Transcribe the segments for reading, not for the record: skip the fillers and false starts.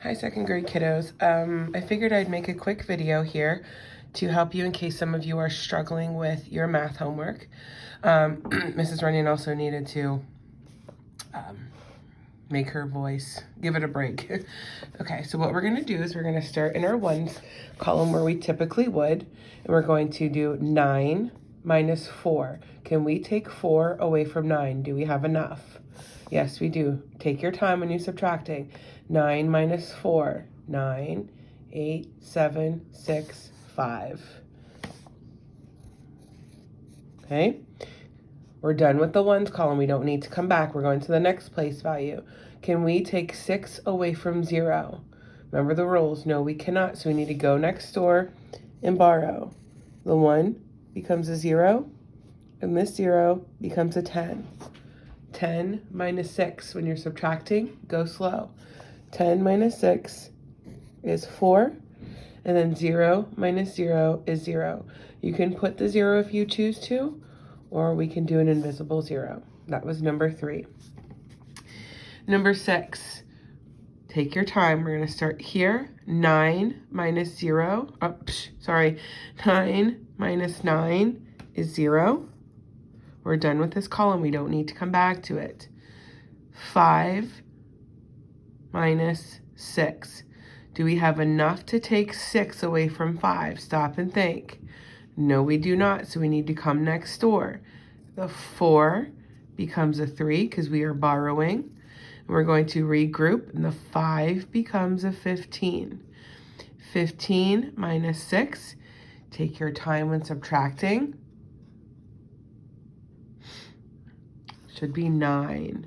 Hi, second grade kiddos. I figured I'd make a quick video here to help you in case some of you are struggling with your math homework. Mrs. Runyon also needed to make her voice, give it a break. Okay, so what we're going to do is we're going to start in our ones column where we typically would, and we're going to do 9 minus 4. Can we take 4 away from 9? Do we have enough? Yes, we do. Take your time when you're subtracting. 9 minus 4, 9, 8, 7, 6, 5. Okay, we're done with the ones column. We don't need to come back. We're going to the next place value. Can we take 6 away from 0? Remember the rules. No, we cannot. So we need to go next door and borrow. The 1 becomes a 0, and this 0 becomes a 10. 10 minus 6. When you're subtracting, go slow. 10 minus 6 is 4, and then 0 minus 0 is 0. You can put the 0 if you choose to, or we can do an invisible 0. That was number 3. Number 6, take your time. We're going to start here. 9 minus 0, 9 minus 9 is 0. We're done with this column. We don't need to come back to it. 5 minus 6. Do we have enough to take 6 away from 5? Stop and think. No, we do not, so we need to come next door. The 4 becomes a 3 because we are borrowing. We're going to regroup, and the 5 becomes a 15. 15 minus 6. Take your time when subtracting. Should be 9.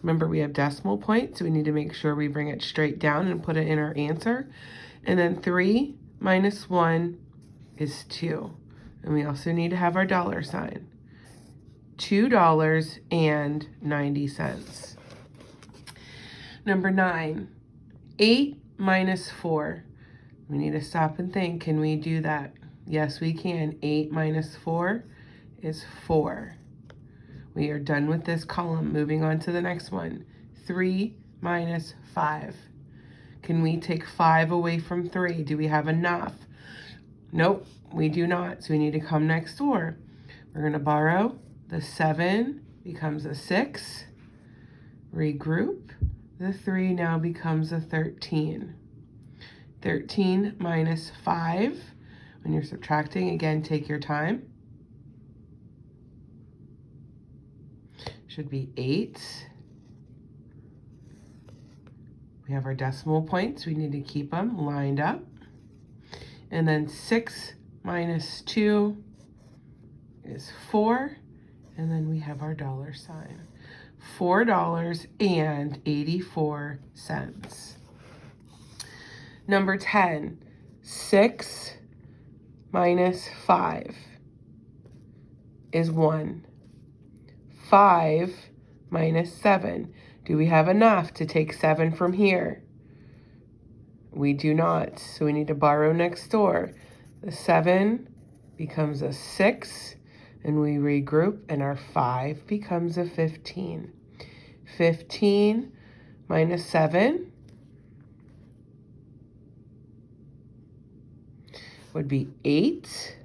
Remember, we have decimal points, so we need to make sure we bring it straight down and put it in our answer. And then 3 minus 1 is 2. And we also need to have our dollar sign. $2.90. Number 9, 8 minus 4. We need to stop and think. Can we do that? Yes, we can. 8 minus 4 is 4. We are done with this column. Moving on to the next one. 3 minus 5. Can we take 5 away from 3? Do we have enough? Nope, we do not. So we need to come next door. We're going to borrow. The 7 becomes a 6. Regroup. The 3 now becomes a 13. 13 minus 5. When you're subtracting, again, take your time. Should be 8. We have our decimal points. We need to keep them lined up. And then 6 minus 2 is 4. And then we have our dollar sign. $4.84. Number 10, 6 minus 5 is 1. 5 minus 7. Do we have enough to take 7 from here? We do not, so we need to borrow next door. The 7 becomes a 6, and we regroup, and our 5 becomes a 15. 15 minus 7 would be 8.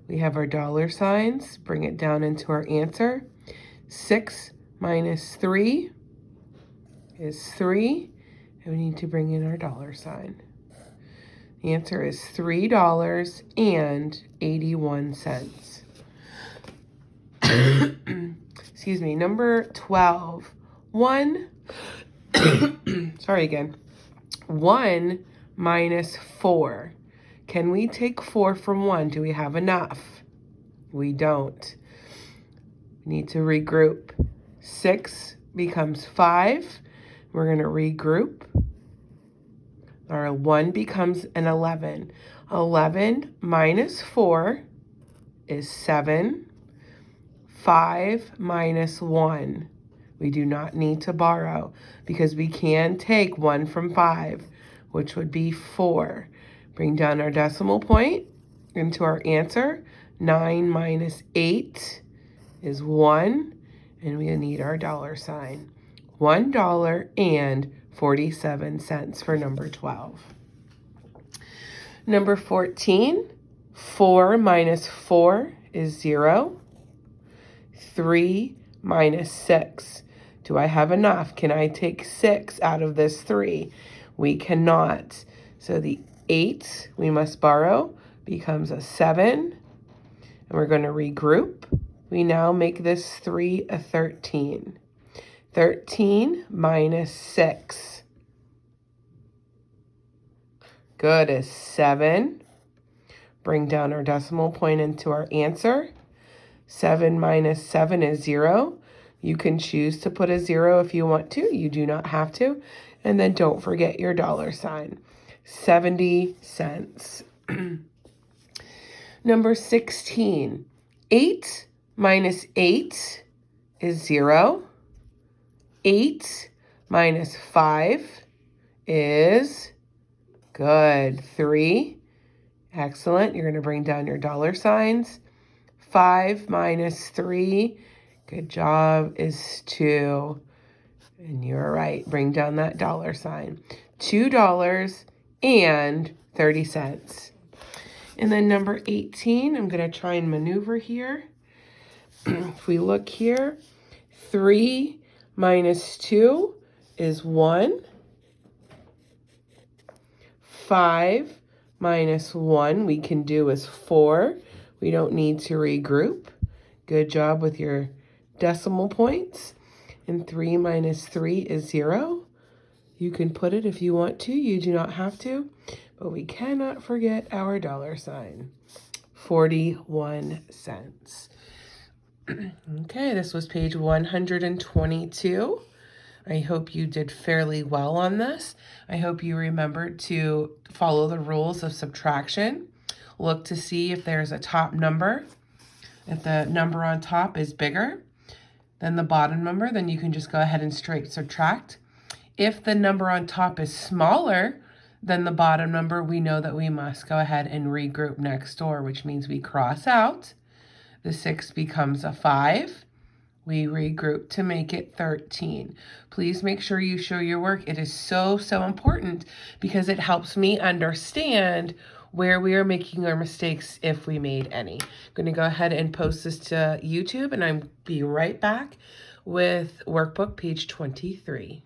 We have our dollar signs. Bring it down into our answer. 6 minus 3 is 3. And we need to bring in our dollar sign. The answer is $3.81. Excuse me. Number 12. 1. Sorry again. 1 minus 4. Can we take 4 from 1? Do we have enough? We don't. We need to regroup. 6 becomes 5. We're going to regroup. Our 1 becomes an 11. 11 minus 4 is 7. 5 minus 1. We do not need to borrow because we can take 1 from 5, which would be 4. Bring down our decimal point into our answer. 9 minus 8 is 1, and we need our dollar sign. $1.47 for number 12. Number 14, 4 minus 4 is 0. 3 minus 6. Do I have enough? Can I take 6 out of this 3? We cannot. So the 8 we must borrow becomes a 7. And we're going to regroup. We now make this 3 a 13. 13 minus 6. Good, is 7. Bring down our decimal point into our answer. 7 minus 7 is 0. You can choose to put a 0 if you want to. You do not have to. And then don't forget your $sign. 70 cents. Number 16. 8 minus 8 is 0. 8 minus 5 is good. 3. Excellent. You're going to bring down your $signs. 5 minus 3, good job, is 2. And you're right. Bring down that $sign. $2.30. And then number 18, I'm going to try and maneuver here. If we look here, 3 minus 2 is 1. 5 minus 1 we can do is 4. We don't need to regroup. Good job with your decimal points. And 3 minus 3 is 0. You can put it if you want to. You do not have to. But we cannot forget our $sign. 41 cents. Okay, this was page 122. I hope you did fairly well on this. I hope you remembered to follow the rules of subtraction. Look to see if there's a top number. If the number on top is bigger than the bottom number, then you can just go ahead and straight subtract. If the number on top is smaller than the bottom number, we know that we must go ahead and regroup next door, which means we cross out. The 6 becomes a 5. We regroup to make it 13. Please make sure you show your work. It is so, so important because it helps me understand where we are making our mistakes if we made any. I'm going to go ahead and post this to YouTube, and I'll be right back with workbook page 23.